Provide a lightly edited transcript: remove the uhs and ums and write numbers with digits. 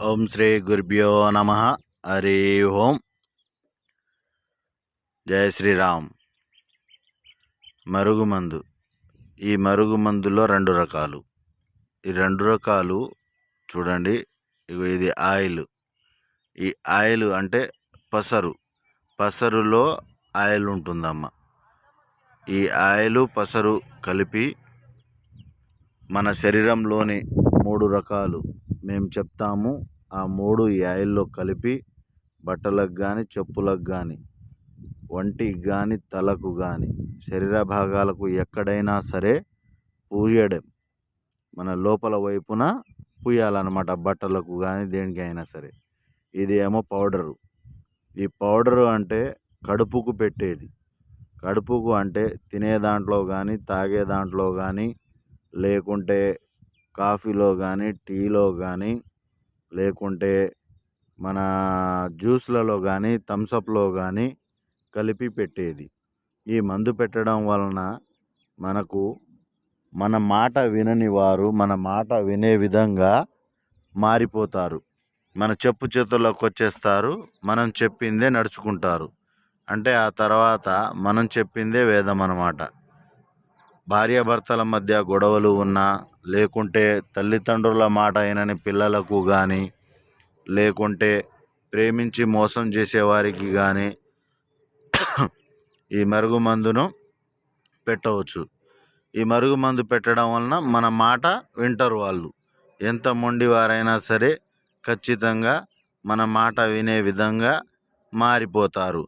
ఓం శ్రీ గురుభ్యో నమ. హరి ఓం. జయ శ్రీరామ్. మరుగుమందు. ఈ మరుగుమందులో 2 రకాలు. ఈ 2 రకాలు చూడండి. ఇది ఆయిల్. ఈ ఆయిల్ అంటే పసరులో ఆయిల్ ఉంటుందమ్మ. ఈ ఆయిల్ పసరు కలిపి మన శరీరంలోని 3 రకాలు మేము చెప్తాము. ఆ 3 ఈ ఆయిల్లో కలిపి బట్టలకు కానీ, చెప్పులకు కానీ, ఒంటికి కానీ, తలకు కానీ, శరీర భాగాలకు ఎక్కడైనా సరే పూయడం. మన లోపల వైపున పూయాలన్నమాట. బట్టలకు కానీ దేనికైనా సరే. ఇది ఏమో పౌడరు. ఈ పౌడరు అంటే కడుపుకు పెట్టేది. కడుపుకు అంటే తినే దాంట్లో కానీ, తాగే దాంట్లో కానీ, లేకుంటే కాఫీలో కానీ, టీలో కానీ, లేకుంటే మన జ్యూస్లలో కానీ, థమ్సప్లో కానీ కలిపి పెట్టేది. ఈ మందు పెట్టడం వలన మనకు మన మాట వినని వారు మన మాట వినే విధంగా మారిపోతారు. మన చెప్పు చేతుల్లోకి వచ్చేస్తారు. మనం చెప్పిందే నడుచుకుంటారు. అంటే ఆ తర్వాత మనం చెప్పిందే వేదం అన్నమాట. భార్యాభర్తల మధ్య గొడవలు ఉన్నా, లేకుంటే తల్లిదండ్రుల మాట వినని పిల్లలకు కానీ, లేకుంటే ప్రేమించి మోసం చేసేవారికి కానీ ఈ మరుగుమందును పెట్టవచ్చు. ఈ మరుగుమందు పెట్టడం వలన మన మాట వింటారు వాళ్ళు. ఎంత మొండివారైనా సరే ఖచ్చితంగా మన మాట వినే విధంగా మారిపోతారు.